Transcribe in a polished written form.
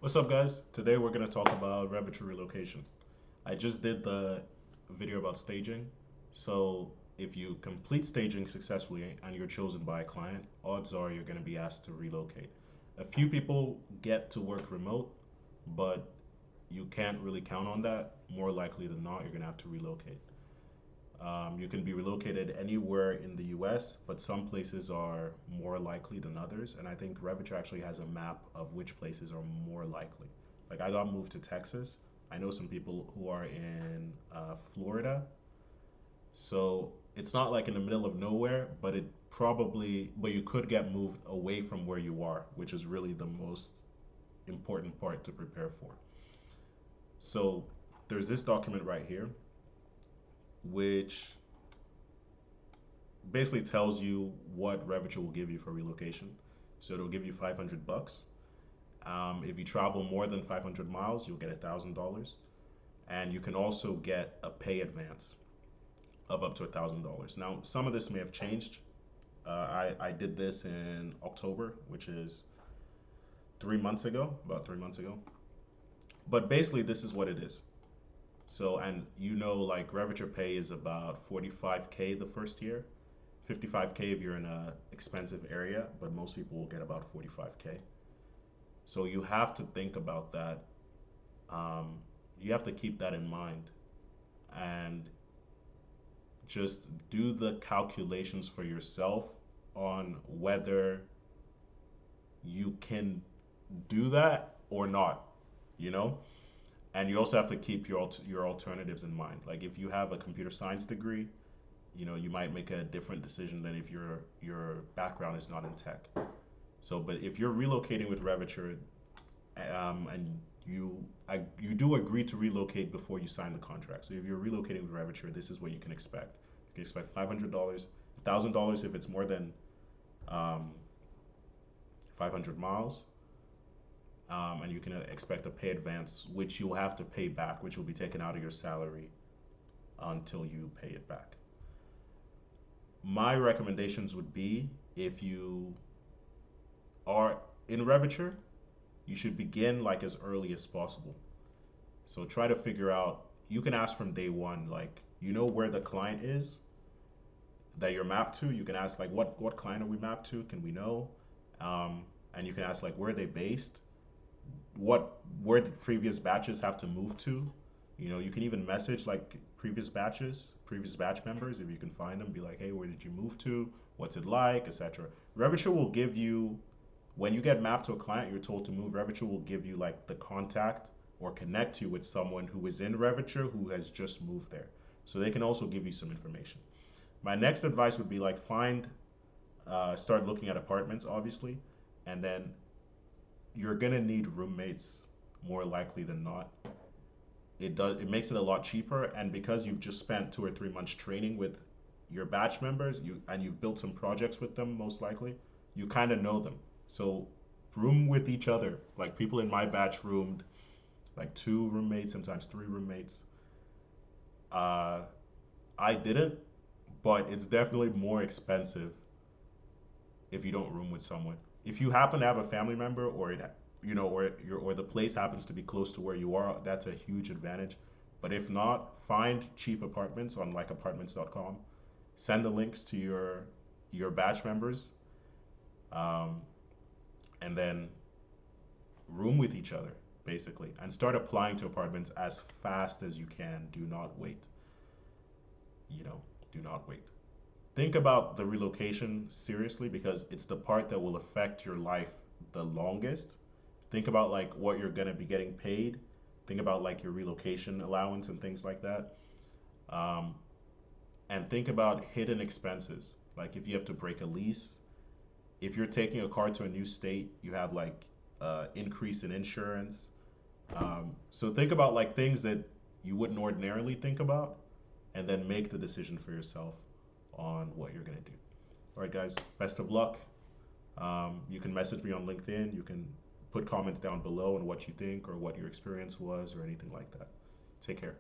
What's up, guys? Today we're going to talk about Revature relocation. I just did the video about staging. So, if you complete staging successfully and you're chosen by a client, odds are you're going to be asked to relocate. A few people get to work remote, but you can't really count on that. More likely than not, you're going to have to relocate. You can be relocated anywhere in the US, but some places are more likely than others. And I think Revature actually has a map of which places are more likely. Like I got moved to Texas. I know some people who are in Florida. So it's not like in the middle of nowhere, but but you could get moved away from where you are, which is really the most important part to prepare for. So there's this document right here, which basically tells you what Revature will give you for relocation. So it'll give you 500 bucks. If you travel more than 500 miles, you'll get $1,000, and you can also get a pay advance of up to $1,000. Now, some of this may have changed. I did this in October, which is 3 months ago, about 3 months ago. But basically, this is what it is. So, and like Revature pay is about 45K the first year, 55K if you're in a expensive area, but most people will get about 45K. So you have to think about that. Um, you have to keep that in mind and just do the calculations for yourself on whether you can do that or not, you know? And you also have to keep your alternatives in mind. Like if you have a computer science degree, you might make a different decision than if your background is not in tech. So, but if you're relocating with Revature, and you do agree to relocate before you sign the contract. So if you're relocating with Revature, this is what you can expect. You can expect $500, $1,000 if it's more than um, 500 miles, and you can expect a pay advance, which you'll have to pay back, which will be taken out of your salary until you pay it back. My recommendations would be if you are in Revature, you should begin like as early as possible. So try to figure out, you can ask from day one, like, where the client is that you're mapped to. You can ask, like, what client are we mapped to? Can we know? And you can ask, like, where are they based? Where the previous batches have to move to? You can even message like previous batch members if you can find them. Be like, hey, where did you move to? What's it like, etc. Revature will give you when you get mapped to a client, you're told to move. Revature will give you like the contact or connect you with someone who is in Revature who has just moved there. So they can also give you some information. My next advice would be like start looking at apartments, obviously, and then you're gonna need roommates more likely than not. It makes it a lot cheaper, and because you've just spent 2 or 3 months training with your batch members, you've built some projects with them most likely, you kind of know them. So room with each other. Like people in my batch roomed like two roommates, sometimes three roommates. Uh, I didn't, but it's definitely more expensive if you don't room with someone. If you happen to have a family member, or the place happens to be close to where you are, that's a huge advantage. But if not, find cheap apartments on like apartments.com. Send the links to your batch members, um, and then room with each other basically, and start applying to apartments as fast as you can. Do not wait. You know, do not wait. Think about the relocation seriously because it's the part that will affect your life the longest. Think about like what you're going to be getting paid. Think about like your relocation allowance and things like that. Um, and think about hidden expenses. Like if you have to break a lease, if you're taking a car to a new state, you have like increase in insurance. So think about like things that you wouldn't ordinarily think about, and then make the decision for yourself on what you're gonna do. All right, guys. Best of luck. You can message me on LinkedIn. You can put comments down below on what you think or what your experience was or anything like that. Take care.